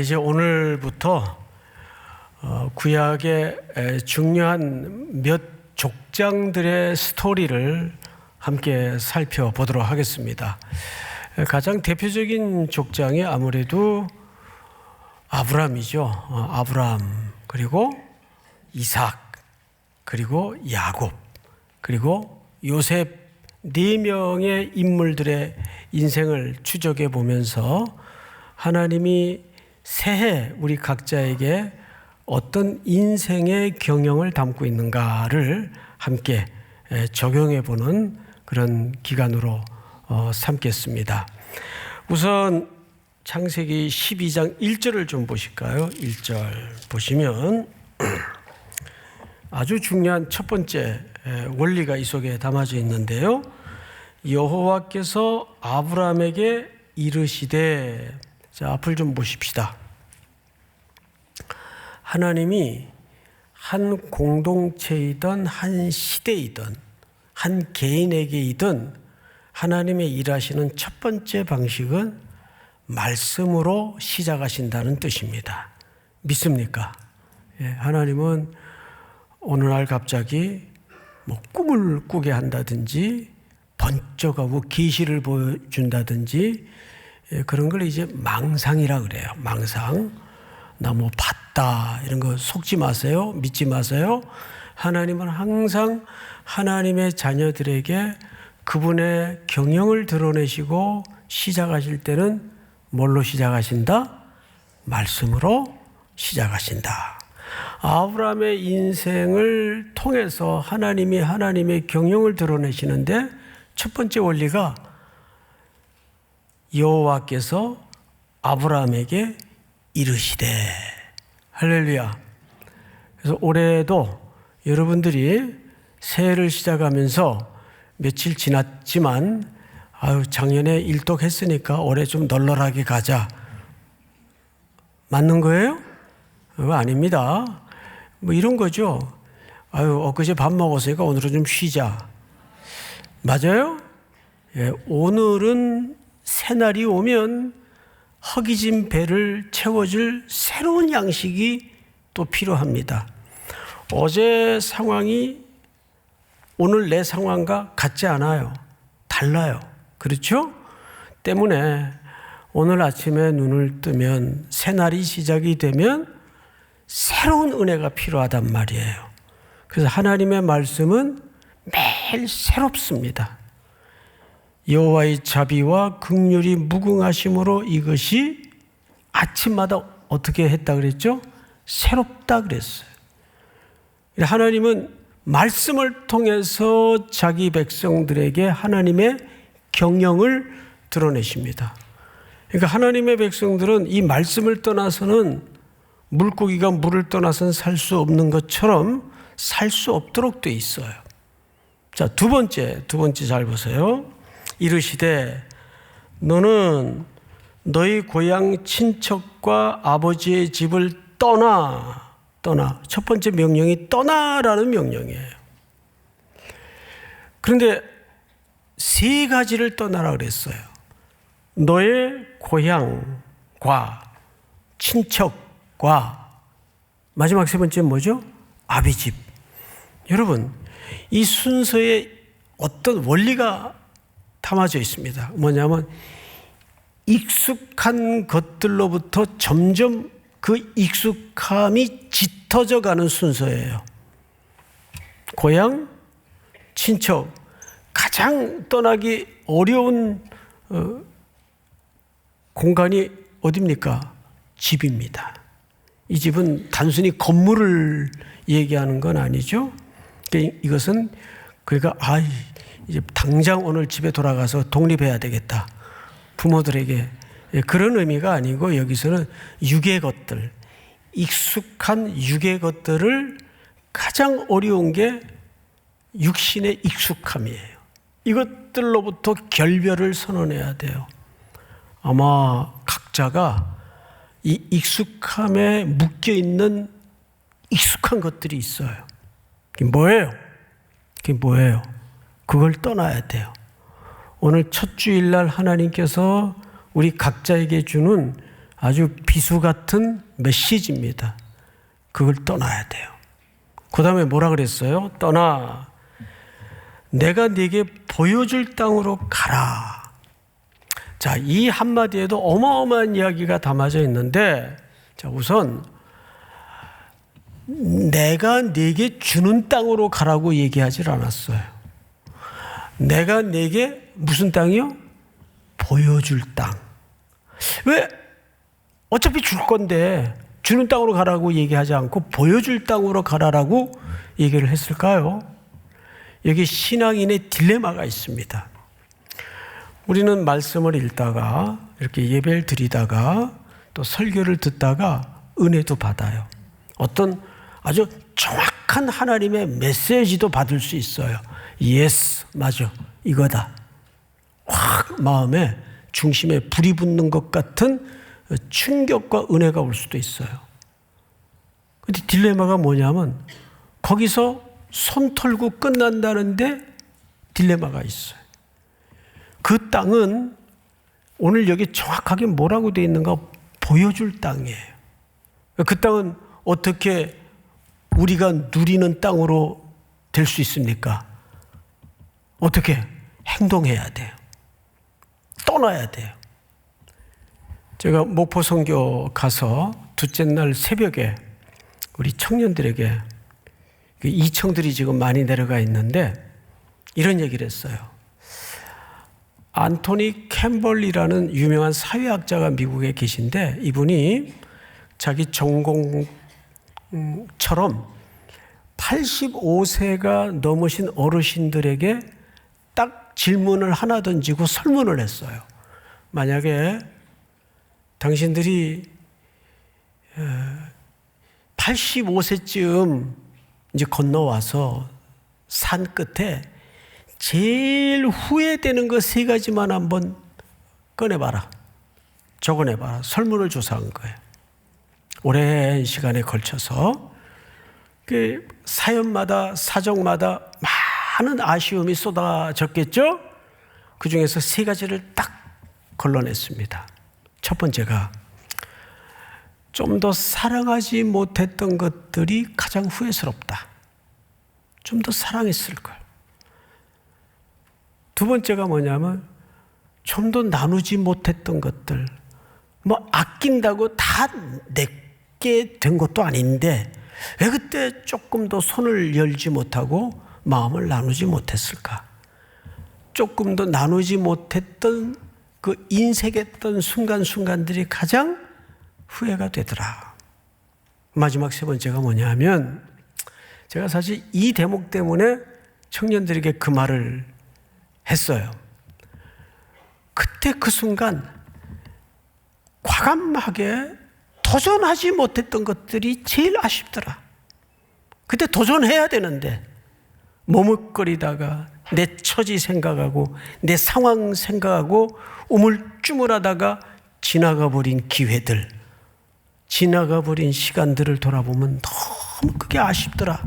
이제 오늘부터 구약의 중요한 몇 족장들의 스토리를 함께 살펴보도록 하겠습니다. 가장 대표적인 족장이 아무래도 아브라함이죠. 아브라함, 그리고 이삭, 그리고 야곱, 그리고 요셉, 네 명의 인물들의 인생을 추적해 보면서 하나님이 새해 우리 각자에게 어떤 인생의 경영을 담고 있는가를 함께 적용해 보는 그런 기간으로 삼겠습니다. 우선 창세기 12장 1절을 좀 보실까요? 1절 보시면 아주 중요한 첫 번째 원리가 이 속에 담아져 있는데요. 여호와께서 아브라함에게 이르시되, 자, 앞을 좀 보십시다. 하나님이 한 공동체이든 한 시대이든 한 개인에게이든 하나님의 일하시는 첫 번째 방식은 말씀으로 시작하신다는 뜻입니다. 믿습니까? 하나님은 어느 날 갑자기 꿈을 꾸게 한다든지 번쩍하고 계시를 보여준다든지 그런 걸 이제 망상이라 그래요. 망상. 나 봤다 이런 거 속지 마세요. 믿지 마세요. 하나님은 항상 하나님의 자녀들에게 그분의 경영을 드러내시고 시작하실 때는 뭘로 시작하신다? 말씀으로 시작하신다. 아브라함의 인생을 통해서 하나님이 하나님의 경영을 드러내시는데 첫 번째 원리가 여호와께서 아브라함에게 이르시되, 할렐루야. 그래서 올해도 여러분들이 새해를 시작하면서 며칠 지났지만 작년에 일독했으니까 올해 좀 널널하게 가자. 맞는 거예요? 그거 아닙니다. 이런 거죠. 엊그제 밥 먹었으니까 오늘은 좀 쉬자. 맞아요? 오늘은 새날이 오면 허기진 배를 채워줄 새로운 양식이 또 필요합니다. 어제 상황이 오늘 내 상황과 같지 않아요. 달라요. 그렇죠? 때문에 오늘 아침에 눈을 뜨면 새날이 시작이 되면 새로운 은혜가 필요하단 말이에요. 그래서 하나님의 말씀은 매일 새롭습니다. 여호와의 자비와 긍휼이 무궁하심으로 이것이 아침마다 어떻게 했다 그랬죠? 새롭다 그랬어요. 하나님은 말씀을 통해서 자기 백성들에게 하나님의 경영을 드러내십니다. 그러니까 하나님의 백성들은 이 말씀을 떠나서는 물고기가 물을 떠나서는 살 수 없는 것처럼 살 수 없도록 돼 있어요. 자, 두 번째 잘 보세요. 이르시되 너는 너희 고향 친척과 아버지의 집을 떠나. 첫 번째 명령이 떠나라는 명령이에요. 그런데 세 가지를 떠나라 그랬어요. 너의 고향과 친척과 마지막 세 번째는 뭐죠? 아비집. 여러분, 이 순서에 어떤 원리가 담아져 있습니다. 뭐냐면 익숙한 것들로부터 점점 그 익숙함이 짙어져 가는 순서예요. 고향, 친척, 가장 떠나기 어려운 공간이 어디입니까? 집입니다. 이 집은 단순히 건물을 얘기하는 건 아니죠. 이것은 그러니까 이제 당장 오늘 집에 돌아가서 독립해야 되겠다. 부모들에게 그런 의미가 아니고 여기서는 육의 것들, 익숙한 육의 것들을 가장 어려운 게 육신의 익숙함이에요. 이것들로부터 결별을 선언해야 돼요. 아마 각자가 이 익숙함에 묶여있는 익숙한 것들이 있어요. 그게 뭐예요? 그걸 떠나야 돼요. 오늘 첫 주일날 하나님께서 우리 각자에게 주는 아주 비수 같은 메시지입니다. 그걸 떠나야 돼요. 그 다음에 뭐라 그랬어요? 떠나 내가 네게 보여줄 땅으로 가라. 자, 이 한마디에도 어마어마한 이야기가 담아져 있는데, 자, 우선 내가 네게 주는 땅으로 가라고 얘기하지 않았어요. 내가 네게 무슨 땅이요? 보여줄 땅. 왜? 어차피 줄 건데 주는 땅으로 가라고 얘기하지 않고 보여줄 땅으로 가라라고 얘기를 했을까요? 여기 신앙인의 딜레마가 있습니다. 우리는 말씀을 읽다가 이렇게 예배를 드리다가 또 설교를 듣다가 은혜도 받아요. 어떤 아주 정확한 하나님의 메시지도 받을 수 있어요. 예스, 맞아, 이거다. 확 마음에 중심에 불이 붙는 것 같은 충격과 은혜가 올 수도 있어요. 근데 딜레마가 뭐냐면 거기서 손 털고 끝난다는데 딜레마가 있어요. 그 땅은 오늘 여기 정확하게 뭐라고 되어 있는가 보여줄 땅이에요. 그 땅은 어떻게 우리가 누리는 땅으로 될 수 있습니까? 어떻게 행동해야 돼요. 떠나야 돼요. 제가 목포 선교 가서 둘째 날 새벽에 우리 청년들에게 이청들이 지금 많이 내려가 있는데 이런 얘기를 했어요. 안토니 캠벌리라는 유명한 사회학자가 미국에 계신데 이분이 자기 전공처럼 85세가 넘으신 어르신들에게 딱 질문을 하나 던지고 설문을 했어요. 만약에 당신들이 85세쯤 이제 건너와서 산 끝에 제일 후회되는 거 3가지만 한번 꺼내봐라. 적어내봐라. 설문을 조사한 거예요. 오랜 시간에 걸쳐서 그 사연마다 사정마다 많은 아쉬움이 쏟아졌겠죠? 그 중에서 3가지를 딱 걸러냈습니다. 첫 번째가 좀 더 사랑하지 못했던 것들이 가장 후회스럽다. 좀 더 사랑했을 걸. 두 번째가 뭐냐면 좀 더 나누지 못했던 것들. 뭐 아낀다고 다 내게 된 것도 아닌데 왜 그때 조금 더 손을 열지 못하고 마음을 나누지 못했을까? 조금 더 나누지 못했던 그 인색했던 순간순간들이 가장 후회가 되더라. 마지막 3번째가 뭐냐면 제가 사실 이 대목 때문에 청년들에게 그 말을 했어요. 그때 그 순간 과감하게 도전하지 못했던 것들이 제일 아쉽더라. 그때 도전해야 되는데 머뭇거리다가 내 처지 생각하고 내 상황 생각하고 우물쭈물하다가 지나가 버린 기회들, 지나가 버린 시간들을 돌아보면 너무 그게 아쉽더라.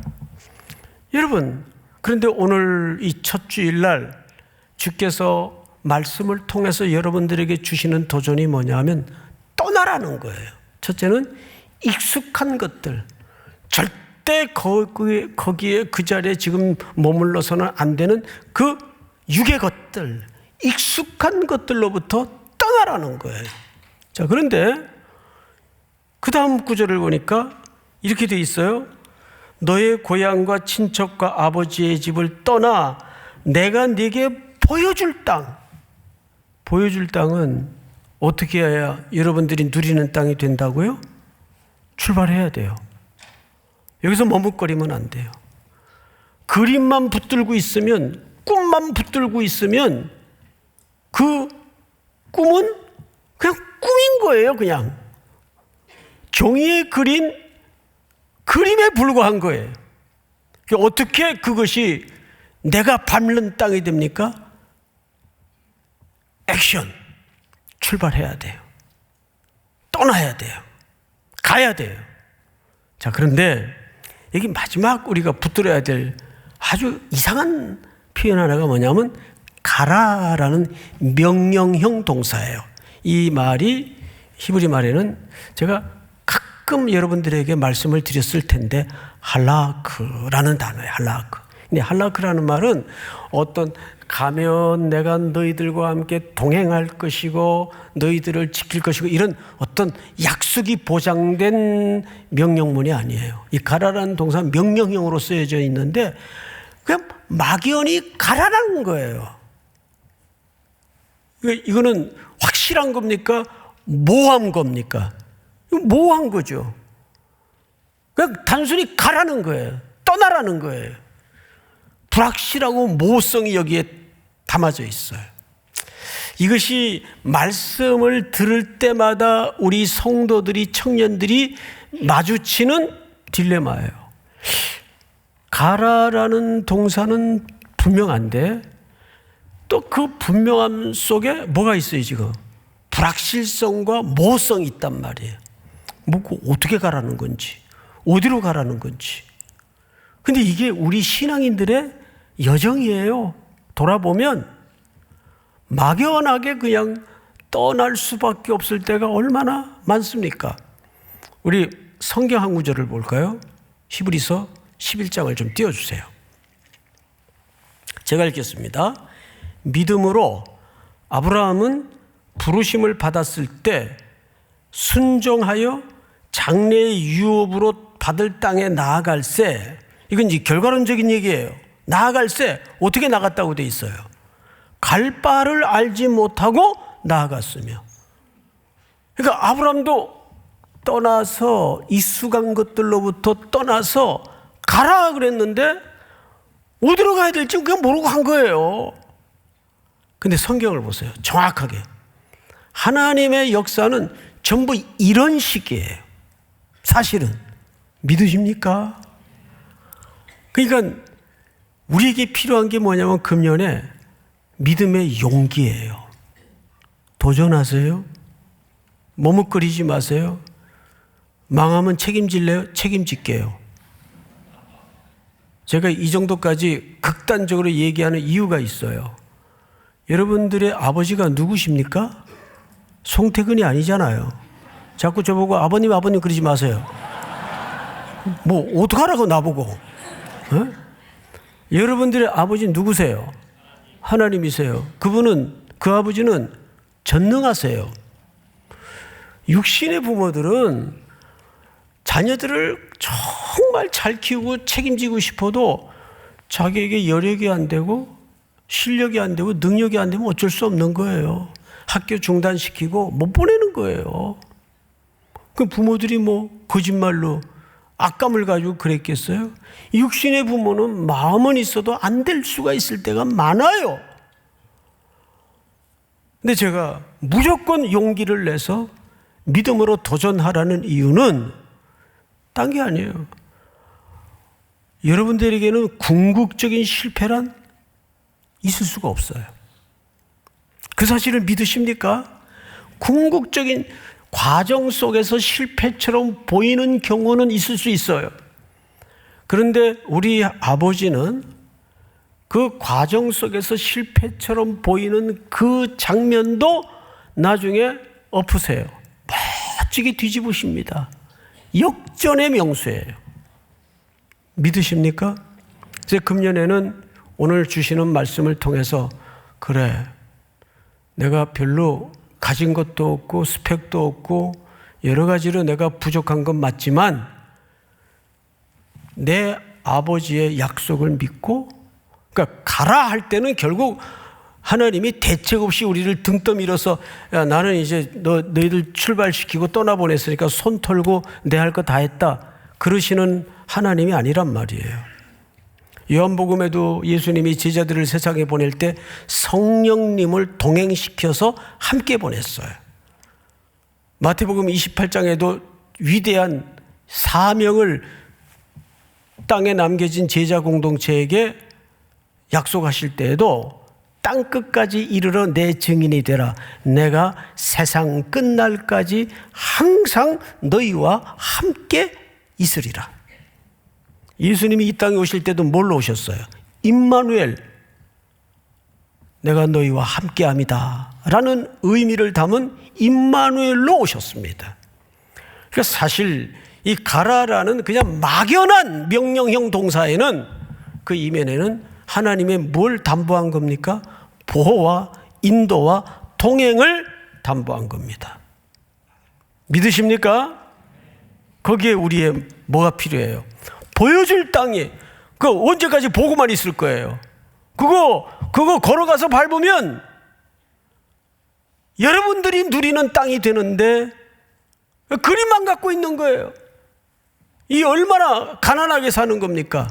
여러분, 그런데 오늘 이 첫 주일날 주께서 말씀을 통해서 여러분들에게 주시는 도전이 뭐냐면 떠나라는 거예요. 첫째는 익숙한 것들, 절대 거기에 그 자리에 지금 머물러서는 안 되는 그 육의 것들, 익숙한 것들로부터 떠나라는 거예요. 자, 그런데 그 다음 구절을 보니까 이렇게 돼 있어요. 너의 고향과 친척과 아버지의 집을 떠나 내가 네게 보여줄 땅. 보여줄 땅은 어떻게 해야 여러분들이 누리는 땅이 된다고요? 출발해야 돼요. 여기서 머뭇거리면 안 돼요. 그림만 붙들고 있으면, 꿈만 붙들고 있으면 그 꿈은 그냥 꿈인 거예요. 그냥 종이에 그린 그림에 불과한 거예요. 어떻게 그것이 내가 밟는 땅이 됩니까? 액션. 출발해야 돼요. 떠나야 돼요. 가야 돼요. 자, 그런데 여기 마지막 우리가 붙들어야 될 아주 이상한 표현 하나가 뭐냐면 가라라는 명령형 동사예요. 이 말이 히브리 말에는 제가 가끔 여러분들에게 말씀을 드렸을 텐데 할라크라는 단어예요. 할라크. 근데 할라크라는 말은 어떤 가면 내가 너희들과 함께 동행할 것이고 너희들을 지킬 것이고 이런 어떤 약속이 보장된 명령문이 아니에요. 이 가라라는 동사 명령형으로 쓰여져 있는데 그냥 막연히 가라라는 거예요. 이거는 확실한 겁니까? 모호한 겁니까? 모호한 거죠. 그냥 단순히 가라는 거예요. 떠나라는 거예요. 불확실하고 모호성이 여기에 담아져 있어요. 이것이 말씀을 들을 때마다 우리 성도들이, 청년들이 마주치는 딜레마예요. 가라라는 동사는 분명한데 또 그 분명함 속에 뭐가 있어요 지금? 불확실성과 모호성이 있단 말이에요. 뭐 어떻게 가라는 건지, 어디로 가라는 건지. 근데 이게 우리 신앙인들의 여정이에요. 돌아보면 막연하게 그냥 떠날 수밖에 없을 때가 얼마나 많습니까? 우리 성경 한 구절을 볼까요? 히브리서 11장을 좀 띄워주세요. 제가 읽겠습니다. 믿음으로 아브라함은 부르심을 받았을 때 순종하여 장래의 유업으로 받을 땅에 나아갈새, 이건 이제 결과론적인 얘기예요. 나아갈새, 어떻게 나갔다고 돼 있어요? 갈 바를 알지 못하고 나아갔으며. 그러니까 아브라함도 떠나서 익숙한 것들로부터 떠나서 가라 그랬는데 어디로 가야 될지 그냥 모르고 간 거예요. 근데 성경을 보세요. 정확하게. 하나님의 역사는 전부 이런 식이에요. 사실은. 믿으십니까? 그러니까 우리에게 필요한 게 뭐냐면 금년에 믿음의 용기예요. 도전하세요. 머뭇거리지 마세요. 망하면 책임질래요? 책임질게요. 제가 이 정도까지 극단적으로 얘기하는 이유가 있어요. 여러분들의 아버지가 누구십니까? 송태근이 아니잖아요. 자꾸 저보고 아버님 그러지 마세요. 뭐 어떡하라고 나보고. 어? 여러분들의 아버지 누구세요? 하나님이세요. 그 아버지는 전능하세요. 육신의 부모들은 자녀들을 정말 잘 키우고 책임지고 싶어도 자기에게 여력이 안 되고 실력이 안 되고 능력이 안 되면 어쩔 수 없는 거예요. 학교 중단시키고 못 보내는 거예요. 그 부모들이 뭐 거짓말로 악감을 가지고 그랬겠어요? 육신의 부모는 마음은 있어도 안 될 수가 있을 때가 많아요. 근데 제가 무조건 용기를 내서 믿음으로 도전하라는 이유는 딴 게 아니에요. 여러분들에게는 궁극적인 실패란 있을 수가 없어요. 그 사실을 믿으십니까? 궁극적인 과정 속에서 실패처럼 보이는 경우는 있을 수 있어요. 그런데 우리 아버지는 그 과정 속에서 실패처럼 보이는 그 장면도 나중에 엎으세요. 멋지게 뒤집으십니다. 역전의 명수예요. 믿으십니까? 이제 금년에는 오늘 주시는 말씀을 통해서 그래, 내가 별로 가진 것도 없고 스펙도 없고 여러 가지로 내가 부족한 건 맞지만 내 아버지의 약속을 믿고, 그러니까 가라 할 때는 결국 하나님이 대책 없이 우리를 등 떠밀어서 야, 나는 이제 너희들 출발시키고 떠나보냈으니까 손 털고 내 할 거 다 했다 그러시는 하나님이 아니란 말이에요. 요한복음에도 예수님이 제자들을 세상에 보낼 때 성령님을 동행시켜서 함께 보냈어요. 마태복음 28장에도 위대한 사명을 땅에 남겨진 제자 공동체에게 약속하실 때에도 땅끝까지 이르러 내 증인이 되라. 내가 세상 끝날까지 항상 너희와 함께 있으리라. 예수님이 이 땅에 오실 때도 뭘로 오셨어요? 임마누엘, 내가 너희와 함께함이다 라는 의미를 담은 임마누엘로 오셨습니다. 그러니까 사실 이 가라라는 그냥 막연한 명령형 동사에는 그 이면에는 하나님의 뭘 담보한 겁니까? 보호와 인도와 동행을 담보한 겁니다. 믿으십니까? 거기에 우리의 뭐가 필요해요? 보여줄 땅이 그 언제까지 보고만 있을 거예요? 그거 걸어가서 밟으면 여러분들이 누리는 땅이 되는데 그림만 갖고 있는 거예요. 이 얼마나 가난하게 사는 겁니까?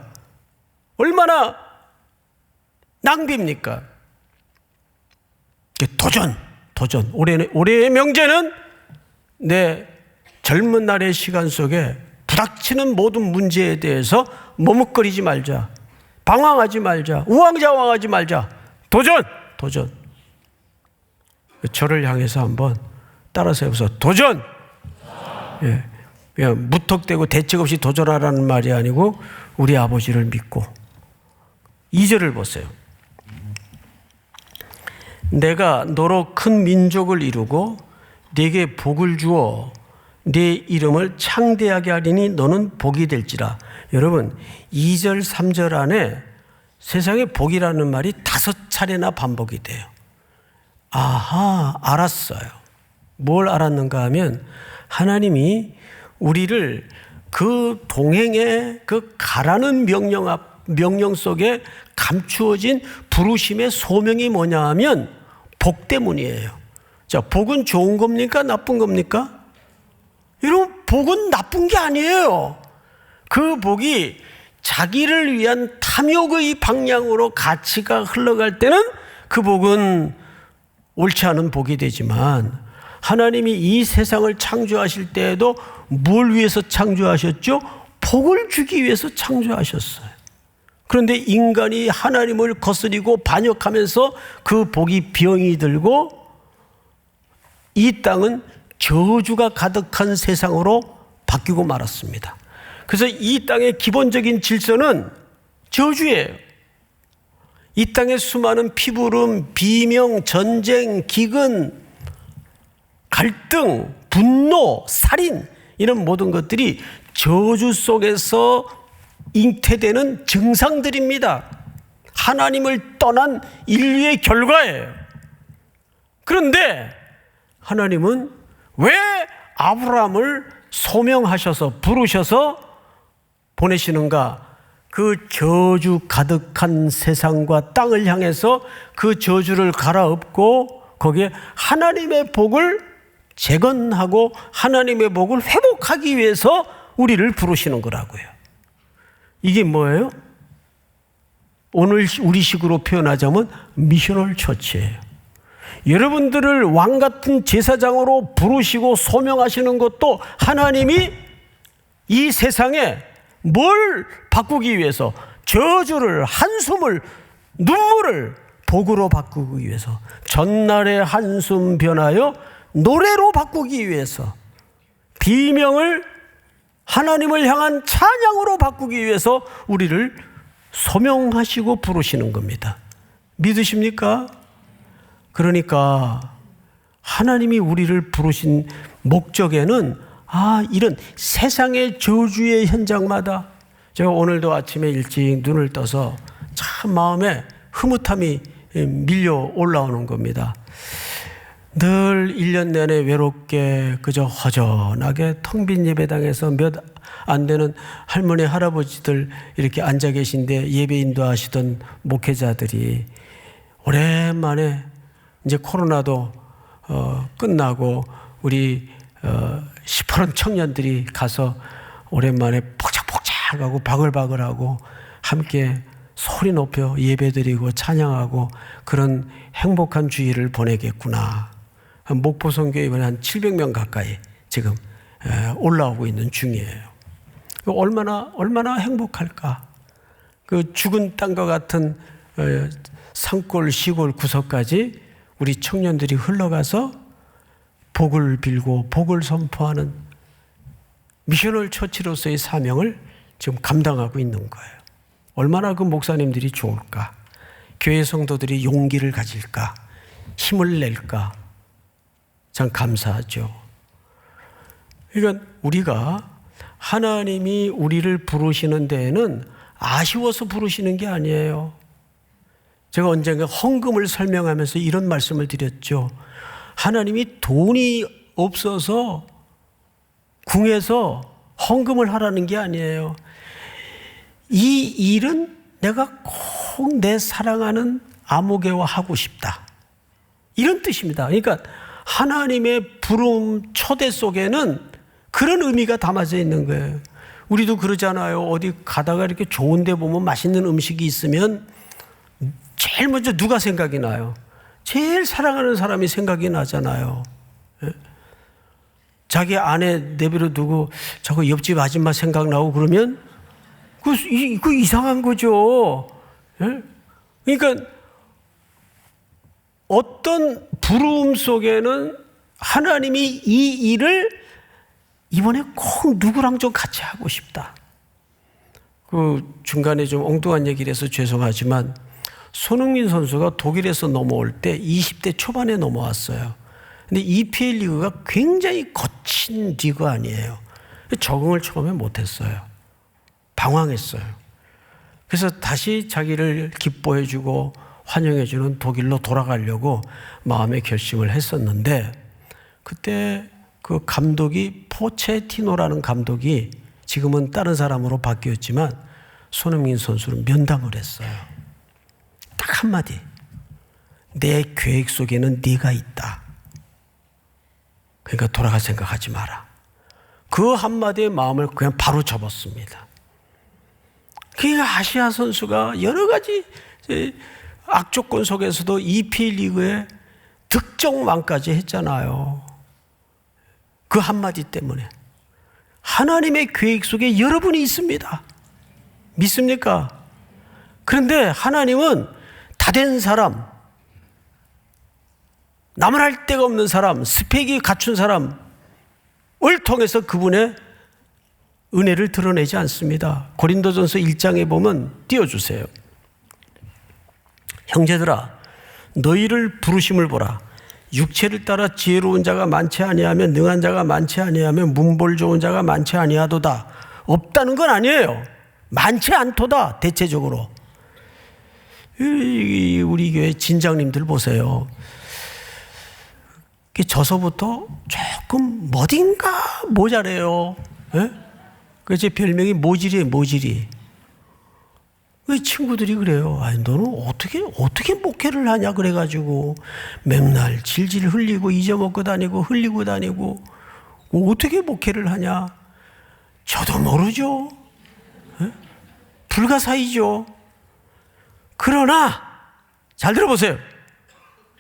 얼마나 낭비입니까? 도전. 올해의 명제는 내 젊은 날의 시간 속에 부닥치는 모든 문제에 대해서 머뭇거리지 말자. 방황하지 말자. 우왕좌왕하지 말자. 도전. 저를 향해서 한번 따라서 해보세요. 도전! 예. 그냥 무턱대고 대책 없이 도전하라는 말이 아니고 우리 아버지를 믿고 2절을 보세요. 내가 너로 큰 민족을 이루고 네게 복을 주어 네 이름을 창대하게 하리니 너는 복이 될지라. 여러분 2절 3절 안에 세상에 복이라는 말이 5차례나 반복이 돼요. 아하, 알았어요. 뭘 알았는가 하면 하나님이 우리를 그 동행의 그 가라는 명령 속에 감추어진 부르심의 소명이 뭐냐 하면 복 때문이에요. 자, 복은 좋은 겁니까? 나쁜 겁니까? 여러분, 복은 나쁜 게 아니에요. 그 복이 자기를 위한 탐욕의 방향으로 가치가 흘러갈 때는 그 복은 옳지 않은 복이 되지만 하나님이 이 세상을 창조하실 때에도 뭘 위해서 창조하셨죠? 복을 주기 위해서 창조하셨어요. 그런데 인간이 하나님을 거스리고 반역하면서 그 복이 병이 들고 이 땅은 저주가 가득한 세상으로 바뀌고 말았습니다. 그래서 이 땅의 기본적인 질서는 저주예요. 이 땅의 수많은 피부름, 비명, 전쟁, 기근, 갈등, 분노, 살인 이런 모든 것들이 저주 속에서 잉태되는 증상들입니다. 하나님을 떠난 인류의 결과예요. 그런데 하나님은 왜 아브라함을 소명하셔서 부르셔서 보내시는가? 그 저주 가득한 세상과 땅을 향해서 그 저주를 갈아엎고 거기에 하나님의 복을 재건하고 하나님의 복을 회복하기 위해서 우리를 부르시는 거라고요. 이게 뭐예요? 오늘 우리식으로 표현하자면 미셔널 처치예요. 여러분들을 왕 같은 제사장으로 부르시고 소명하시는 것도 하나님이 이 세상에 뭘 바꾸기 위해서 저주를, 한숨을, 눈물을 복으로 바꾸기 위해서 전날의 한숨 변하여 노래로 바꾸기 위해서 비명을 하나님을 향한 찬양으로 바꾸기 위해서 우리를 소명하시고 부르시는 겁니다. 믿으십니까? 그러니까 하나님이 우리를 부르신 목적에는 이런 세상의 저주의 현장마다 제가 오늘도 아침에 일찍 눈을 떠서 참 마음에 흐뭇함이 밀려 올라오는 겁니다. 늘 1년 내내 외롭게 그저 허전하게 텅 빈 예배당에서 몇 안 되는 할머니 할아버지들 이렇게 앉아 계신데 예배 인도하시던 목회자들이 오랜만에 이제 코로나도 끝나고 우리 시퍼런 청년들이 가서 오랜만에 폭작폭작하고 바글바글하고 함께 소리 높여 예배드리고 찬양하고 그런 행복한 주일을 보내겠구나. 목포성교회 이번에 한 700명 가까이 지금 올라오고 있는 중이에요. 얼마나 행복할까. 그 죽은 땅과 같은 산골 시골 구석까지 우리 청년들이 흘러가서 복을 빌고 복을 선포하는 미셔널 처치로서의 사명을 지금 감당하고 있는 거예요. 얼마나 그 목사님들이 좋을까? 교회 성도들이 용기를 가질까? 힘을 낼까? 참 감사하죠. 그러니까 우리가 하나님이 우리를 부르시는 데에는 아쉬워서 부르시는 게 아니에요. 제가 언젠가 헌금을 설명하면서 이런 말씀을 드렸죠. 하나님이 돈이 없어서 궁에서 헌금을 하라는 게 아니에요. 이 일은 내가 꼭 내 사랑하는 아무개와 하고 싶다. 이런 뜻입니다. 그러니까 하나님의 부름 초대 속에는 그런 의미가 담아져 있는 거예요. 우리도 그러잖아요. 어디 가다가 이렇게 좋은 데 보면 맛있는 음식이 있으면 제일 먼저 누가 생각이 나요? 제일 사랑하는 사람이 생각이 나잖아요. 자기 아내 내버려 두고 저거 옆집 아줌마 생각나고 그러면 그거 이상한 거죠. 그러니까 어떤 부름 속에는 하나님이 이 일을 이번에 꼭 누구랑 좀 같이 하고 싶다. 그 중간에 좀 엉뚱한 얘기를 해서 죄송하지만 손흥민 선수가 독일에서 넘어올 때 20대 초반에 넘어왔어요. 근데 EPL 리그가 굉장히 거친 리그 아니에요. 적응을 처음에 못했어요. 방황했어요. 그래서 다시 자기를 기뻐해주고 환영해주는 독일로 돌아가려고 마음의 결심을 했었는데 그때 그 감독이 포체티노라는 감독이 지금은 다른 사람으로 바뀌었지만 손흥민 선수를 면담을 했어요. 딱 한마디. 내 계획 속에는 네가 있다. 그러니까 돌아갈 생각하지 마라. 그 한마디의 마음을 그냥 바로 접었습니다. 그러니까 아시아 선수가 여러 가지 악조건 속에서도 EPL 리그에 득점왕까지 했잖아요. 그 한마디 때문에. 하나님의 계획 속에 여러분이 있습니다. 믿습니까? 그런데 하나님은 다 된 사람, 남을 할 데가 없는 사람, 스펙이 갖춘 사람을 통해서 그분의 은혜를 드러내지 않습니다. 고린도전서 1장에 보면 띄워주세요. 형제들아 너희를 부르심을 보라. 육체를 따라 지혜로운 자가 많지 아니하며 능한 자가 많지 아니하며 문벌 좋은 자가 많지 아니하도다. 없다는 건 아니에요. 많지 않도다. 대체적으로 우리 교회 진장님들 보세요. 저서부터 조금 뭐딘가 모자래요. 그래서 제 별명이 모질이에요. 모질이. 왜 친구들이 그래요? 아니 너는 어떻게 목회를 하냐 그래가지고 맨날 질질 흘리고 잊어먹고 다니고 흘리고 다니고 어떻게 목회를 하냐? 저도 모르죠. 불가사의죠. 그러나 잘 들어보세요.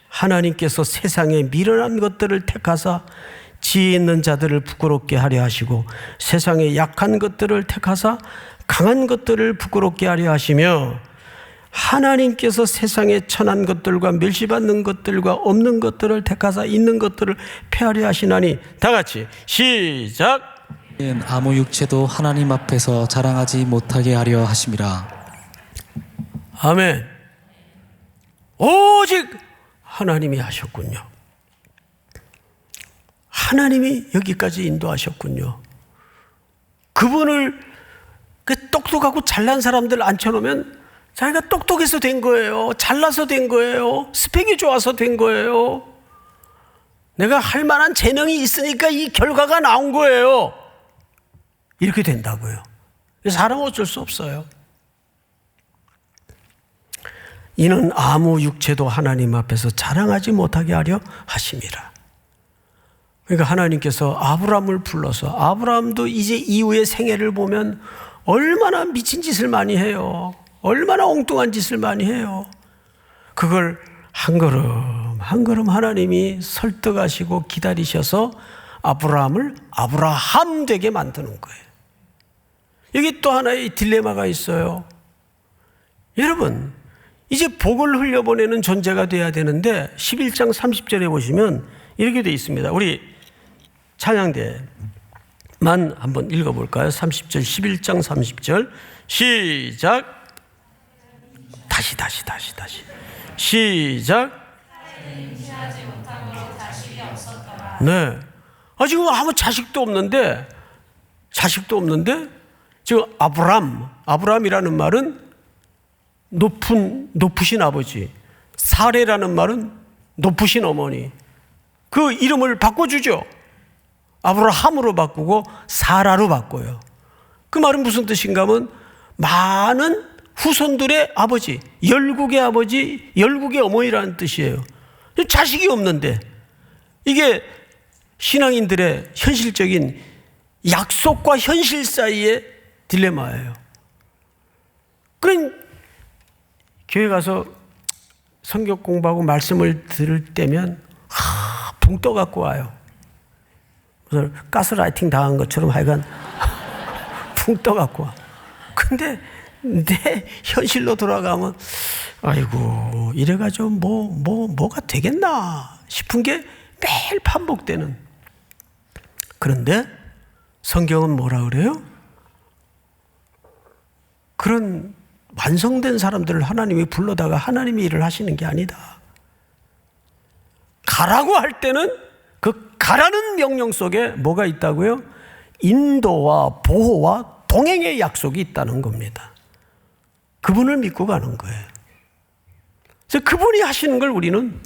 하나님께서 세상에 미련한 것들을 택하사 지혜 있는 자들을 부끄럽게 하려 하시고 세상에 약한 것들을 택하사 강한 것들을 부끄럽게 하려 하시며 하나님께서 세상에 천한 것들과 멸시받는 것들과 없는 것들을 택하사 있는 것들을 폐하려 하시나니 다 같이 시작. 아무 육체도 하나님 앞에서 자랑하지 못하게 하려 하심이라. 아멘. 오직 하나님이 하셨군요. 하나님이 여기까지 인도하셨군요. 그분을 똑똑하고 잘난 사람들 앉혀놓으면 자기가 똑똑해서 된 거예요. 잘나서 된 거예요. 스펙이 좋아서 된 거예요. 내가 할 만한 재능이 있으니까 이 결과가 나온 거예요. 이렇게 된다고요. 사람은 어쩔 수 없어요. 이는 아무 육체도 하나님 앞에서 자랑하지 못하게 하려 하심이라. 그러니까 하나님께서 아브라함을 불러서 아브라함도 이제 이후의 생애를 보면 얼마나 미친 짓을 많이 해요. 얼마나 엉뚱한 짓을 많이 해요. 그걸 한 걸음 한 걸음 하나님이 설득하시고 기다리셔서 아브라함을 아브라함 되게 만드는 거예요. 여기 또 하나의 딜레마가 있어요. 여러분 이제 복을 흘려보내는 존재가 돼야 되는데 11장 30절에 보시면 이렇게 되어 있습니다. 우리 찬양대만 한번 읽어볼까요? 30절 11장 30절 시작. 다시 시작. 네. 지금 아무 자식도 없는데 지금 아브람이라는 말은 높으신 아버지, 사레라는 말은 높으신 어머니. 그 이름을 바꿔주죠. 아브라함으로 바꾸고 사라로 바꿔요. 그 말은 무슨 뜻인가 하면 많은 후손들의 아버지, 열국의 아버지, 열국의 어머니라는 뜻이에요. 자식이 없는데 이게 신앙인들의 현실적인 약속과 현실 사이의 딜레마예요. 그럼 교회 가서 성경 공부하고 말씀을 들을 때면 붕 떠 갖고 와요. 무슨 가스라이팅 당한 것처럼 하여간 붕 떠 갖고 와. 근데 내 현실로 돌아가면 아이고 이래가지고 뭐가 되겠나 싶은 게 매일 반복되는. 그런데 성경은 뭐라 그래요? 그런 완성된 사람들을 하나님이 불러다가 하나님이 일을 하시는 게 아니다. 가라고 할 때는 그 가라는 명령 속에 뭐가 있다고요? 인도와 보호와 동행의 약속이 있다는 겁니다. 그분을 믿고 가는 거예요. 그래서 그분이 하시는 걸 우리는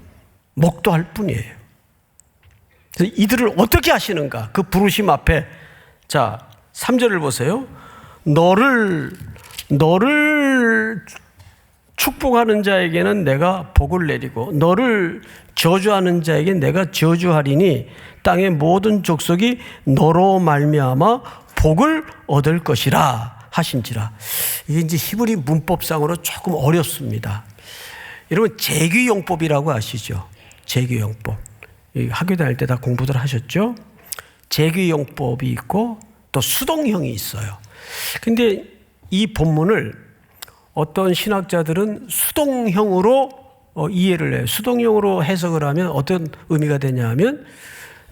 목도할 뿐이에요. 그래서 이들을 어떻게 하시는가? 그 부르심 앞에 자 3절을 보세요. 너를 축복하는 자에게는 내가 복을 내리고 너를 저주하는 자에게 내가 저주하리니 땅의 모든 족속이 너로 말미암아 복을 얻을 것이라 하신지라. 이게 이제 히브리 문법상으로 조금 어렵습니다. 여러분 재규용법이라고 아시죠? 재규용법. 학교 다닐 때 다 공부들 하셨죠? 재규용법이 있고 또 수동형이 있어요. 근데 이 본문을 어떤 신학자들은 수동형으로 이해를 해요. 수동형으로 해석을 하면 어떤 의미가 되냐 하면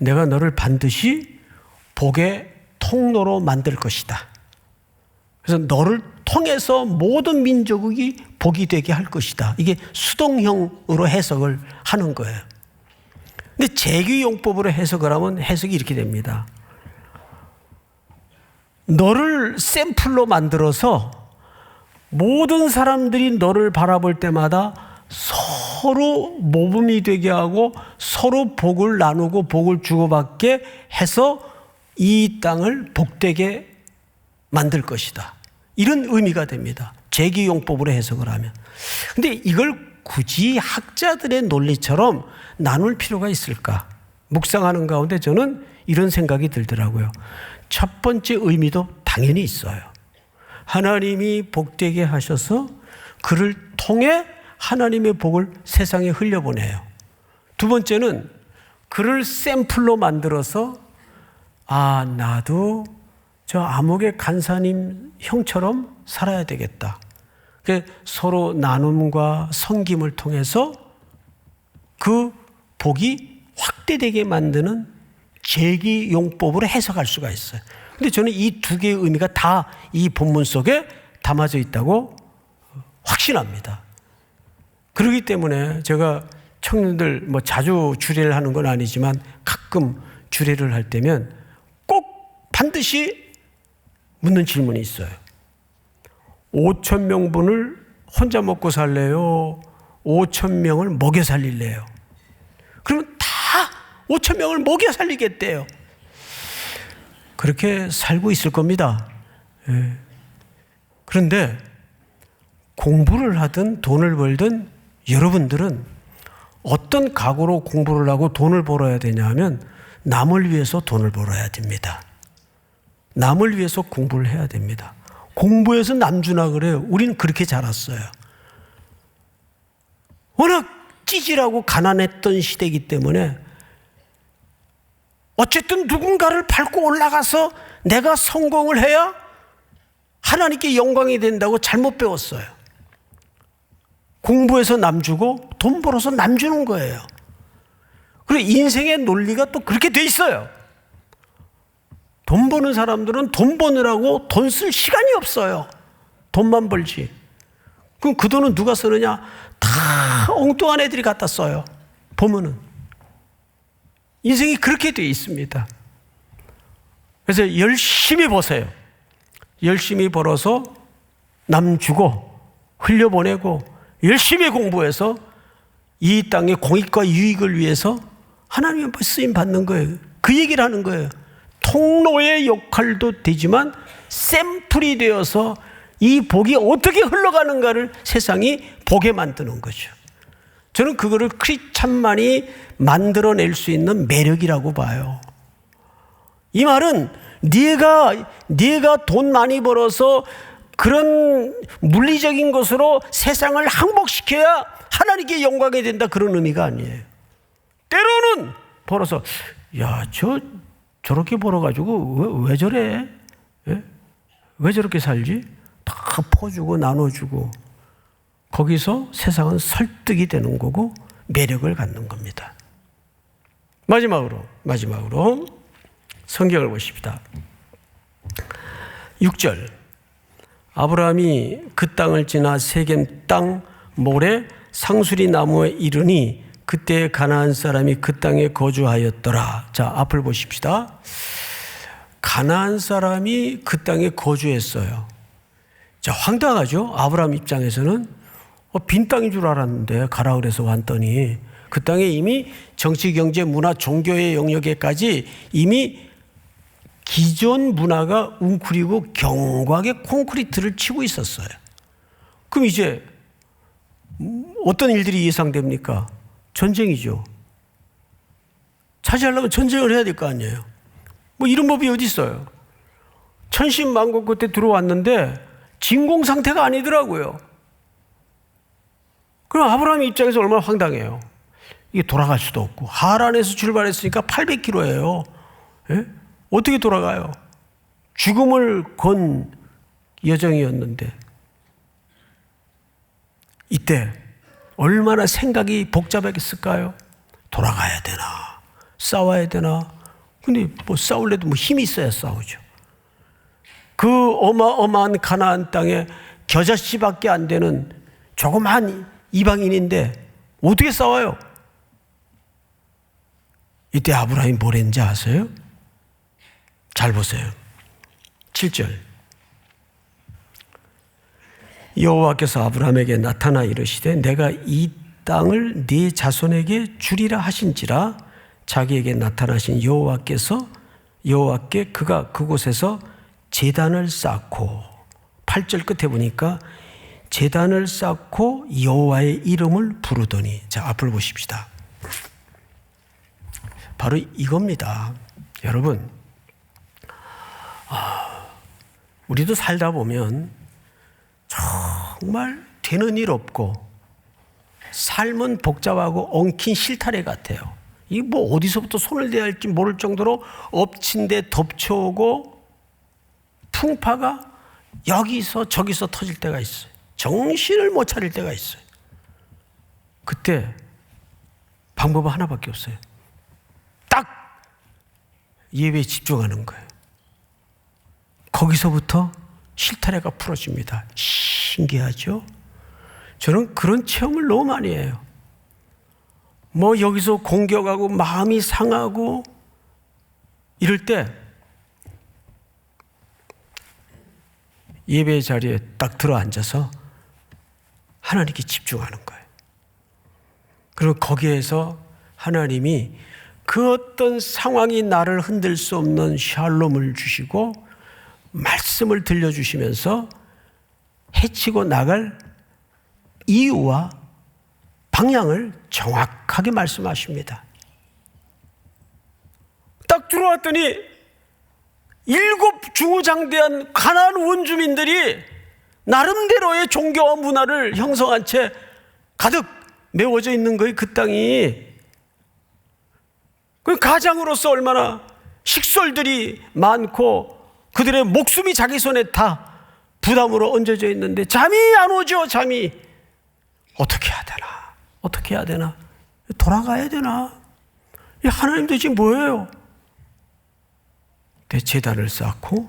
내가 너를 반드시 복의 통로로 만들 것이다. 그래서 너를 통해서 모든 민족이 복이 되게 할 것이다. 이게 수동형으로 해석을 하는 거예요. 근데 재규용법으로 해석을 하면 해석이 이렇게 됩니다. 너를 샘플로 만들어서 모든 사람들이 너를 바라볼 때마다 서로 모범이 되게 하고 서로 복을 나누고 복을 주고받게 해서 이 땅을 복되게 만들 것이다. 이런 의미가 됩니다. 재규용법으로 해석을 하면. 근데 이걸 굳이 학자들의 논리처럼 나눌 필요가 있을까? 묵상하는 가운데 저는 이런 생각이 들더라고요. 첫 번째 의미도 당연히 있어요. 하나님이 복되게 하셔서 그를 통해 하나님의 복을 세상에 흘려보내요. 두 번째는 그를 샘플로 만들어서 나도 저 아목의 간사님 형처럼 살아야 되겠다. 서로 나눔과 섬김을 통해서 그 복이 확대되게 만드는 재기용법으로 해석할 수가 있어요. 근데 저는 이 두 개의 의미가 다 이 본문 속에 담아져 있다고 확신합니다. 그렇기 때문에 제가 청년들 자주 주례를 하는 건 아니지만 가끔 주례를 할 때면 꼭 반드시 묻는 질문이 있어요. 5,000명분을 혼자 먹고 살래요? 5,000명을 먹여 살릴래요? 그러면 다 5,000명을 먹여 살리겠대요. 그렇게 살고 있을 겁니다. 예. 그런데 공부를 하든 돈을 벌든 여러분들은 어떤 각오로 공부를 하고 돈을 벌어야 되냐 하면 남을 위해서 돈을 벌어야 됩니다. 남을 위해서 공부를 해야 됩니다. 공부해서 남주나 그래요. 우리는 그렇게 자랐어요. 워낙 찌질하고 가난했던 시대이기 때문에 어쨌든 누군가를 밟고 올라가서 내가 성공을 해야 하나님께 영광이 된다고 잘못 배웠어요. 공부해서 남 주고 돈 벌어서 남 주는 거예요. 그리고 인생의 논리가 또 그렇게 돼 있어요. 돈 버는 사람들은 돈 버느라고 돈 쓸 시간이 없어요. 돈만 벌지. 그럼 그 돈은 누가 쓰느냐? 다 엉뚱한 애들이 갖다 써요. 보면은. 인생이 그렇게 되어 있습니다. 그래서 열심히 버세요. 열심히 벌어서 남 주고 흘려보내고 열심히 공부해서 이 땅의 공익과 유익을 위해서 하나님 앞에 쓰임 받는 거예요. 그 얘기를 하는 거예요. 통로의 역할도 되지만 샘플이 되어서 이 복이 어떻게 흘러가는가를 세상이 보게 만드는 거죠. 저는 그거를 크리스찬만이 만들어낼 수 있는 매력이라고 봐요. 이 말은 네가 돈 많이 벌어서 그런 물리적인 것으로 세상을 항복시켜야 하나님께 영광이 된다, 그런 의미가 아니에요. 때로는 벌어서 저렇게 벌어가지고 왜 저래? 예? 왜 저렇게 살지? 다 퍼주고 나눠주고 거기서 세상은 설득이 되는 거고 매력을 갖는 겁니다. 마지막으로 성경을 보십시다. 6절, 아브라함이 그 땅을 지나 세겜 땅 모래 상수리 나무에 이르니 그때 가나안 사람이 그 땅에 거주하였더라. 자, 앞을 보십시다. 가나안 사람이 그 땅에 거주했어요. 자, 황당하죠? 아브라함 입장에서는 빈 땅인 줄 알았는데 가라 그래서 왔더니 그 땅에 이미 정치, 경제, 문화, 종교의 영역에까지 이미 기존 문화가 웅크리고 견고하게 콘크리트를 치고 있었어요. 그럼 이제 어떤 일들이 예상됩니까? 전쟁이죠. 차지하려면 전쟁을 해야 될 거 아니에요. 뭐 이런 법이 어디 있어요? 천신만고 끝에 들어왔는데 진공 상태가 아니더라고요. 그럼 아브라함 입장에서 얼마나 황당해요. 이게 돌아갈 수도 없고 하란에서 출발했으니까 800km예요. 예? 어떻게 돌아가요? 죽음을 건 여정이었는데 이때 얼마나 생각이 복잡했을까요? 돌아가야 되나? 싸워야 되나? 근데 뭐 싸울래도 뭐 힘이 있어야 싸우죠. 그 어마어마한 가나안 땅에 겨자씨밖에 안 되는 조그만 이방인인데 어떻게 싸워요? 이때 아브라함이 뭘 했는지 아세요? 잘 보세요. 7절. 여호와께서 아브라함에게 나타나 이르시되 내가 이 땅을 네 자손에게 주리라 하신지라. 자기에게 나타나신 여호와께 그가 그곳에서 제단을 쌓고, 8절 끝에 보니까 제단을 쌓고 여호와의 이름을 부르더니. 자, 앞을 보십시다. 바로 이겁니다. 여러분, 우리도 살다 보면 정말 되는 일 없고 삶은 복잡하고 엉킨 실타래 같아요. 이 뭐 어디서부터 손을 대야 할지 모를 정도로 엎친 데 덮쳐오고 풍파가 여기서 저기서 터질 때가 있어요. 정신을 못 차릴 때가 있어요. 그때 방법은 하나밖에 없어요. 딱 예배에 집중하는 거예요. 거기서부터 실타래가 풀어집니다. 신기하죠? 저는 그런 체험을 너무 많이 해요. 뭐 여기서 공격하고 마음이 상하고 이럴 때 예배 자리에 딱 들어 앉아서 하나님께 집중하는 거예요. 그리고 거기에서 하나님이 그 어떤 상황이 나를 흔들 수 없는 샬롬을 주시고 말씀을 들려주시면서 해치고 나갈 이유와 방향을 정확하게 말씀하십니다. 딱 들어왔더니 7 중후장대한 가나안 원주민들이 나름대로의 종교와 문화를 형성한 채 가득 메워져 있는 거예요. 그 땅이. 그 가장으로서 얼마나 식솔들이 많고 그들의 목숨이 자기 손에 다 부담으로 얹어져 있는데 잠이 안 오죠. 잠이. 어떻게 해야 되나? 어떻게 해야 되나? 돌아가야 되나? 하나님 도대체 뭐예요? 제단을 쌓고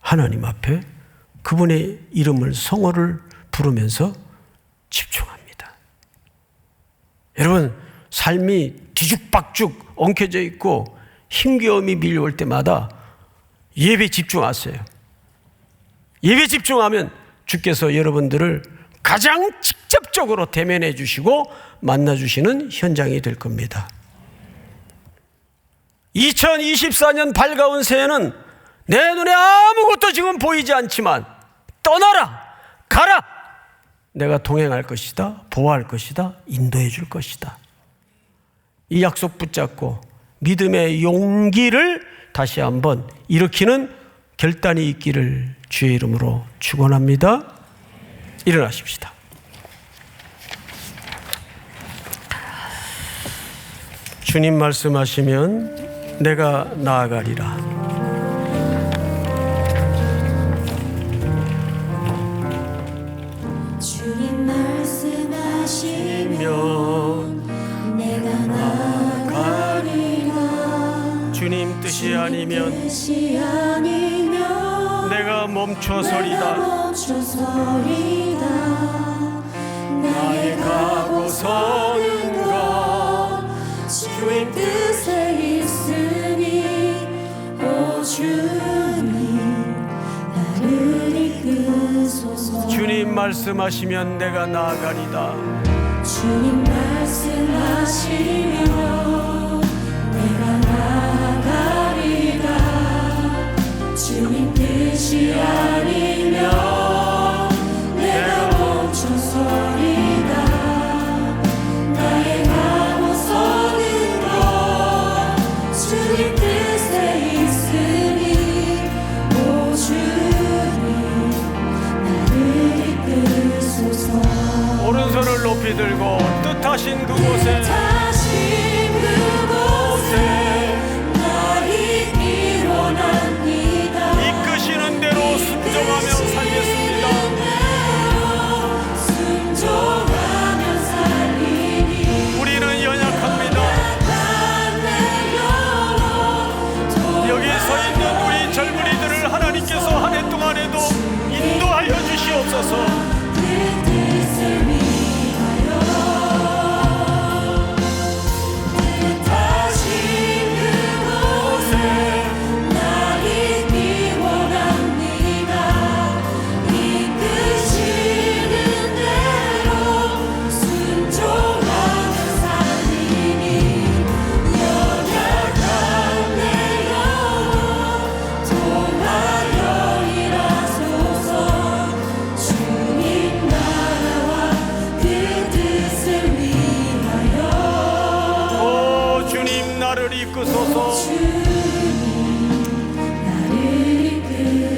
하나님 앞에 그분의 이름을, 성호를 부르면서 집중합니다. 여러분, 삶이 뒤죽박죽 엉켜져 있고 힘겨움이 밀려올 때마다 예배 집중하세요. 예배 집중하면 주께서 여러분들을 가장 직접적으로 대면해 주시고 만나 주시는 현장이 될 겁니다. 2024년 밝아온 새해는 내 눈에 아무것도 지금 보이지 않지만 떠나라, 가라, 내가 동행할 것이다, 보호할 것이다, 인도해 줄 것이다. 이 약속 붙잡고 믿음의 용기를 다시 한번 일으키는 결단이 있기를 주의 이름으로 축원합니다. 일어나십시다. 주님 말씀하시면 내가 나아가리라. 주님 말씀하시면 내가 나아가리라. 주님 뜻이 아니면 뜻이 아니면 내가 멈춰서리다. 나의 가고 서는 것 주님 뜻에 있으니 오 주님 나를 이끄소서. 주님 말씀하시면 내가 나아가리다. 주님 말씀하시면 내가 나아가리라. 주님 뜻이 아니면 내가 멈춰서리다. 나의 가고 서는 것 주님 뜻에 있으니 오 주님 나를 이끄소서. 오른손을 높이 들고 뜻하신 그곳에 나 있기 원합니다. 이끄시는 대로 순종하며 살겠습니다. 순종하며 살리니 우리는 연약합니다. 여기 서 있는 우리 젊은이들을 하나님께서 한 해 동안에도 인도하여 주시옵소서.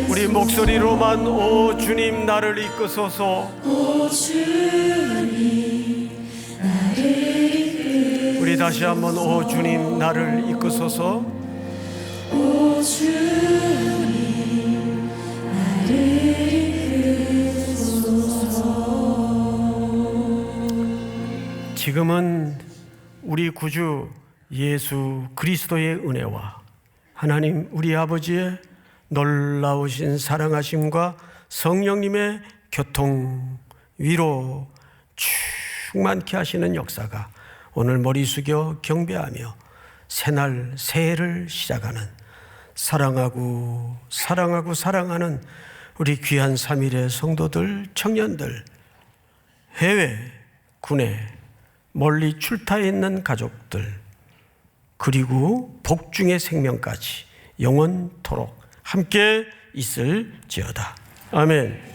우리 목소리로만 오 주님 나를 이끄소서. 우리 다시 한번 오 주님 나를 이끄소서. 지금은 우리 구주 예수 그리스도의 은혜와 하나님 우리 아버지의 놀라우신 사랑하심과 성령님의 교통, 위로 충만케 하시는 역사가 오늘 머리 숙여 경배하며 새날 새해를 시작하는 사랑하고 사랑하는 우리 귀한 3일의 성도들, 청년들, 해외, 국내, 멀리 출타해 있는 가족들, 그리고 복중의 생명까지 영원토록 함께 있을지어다. 아멘.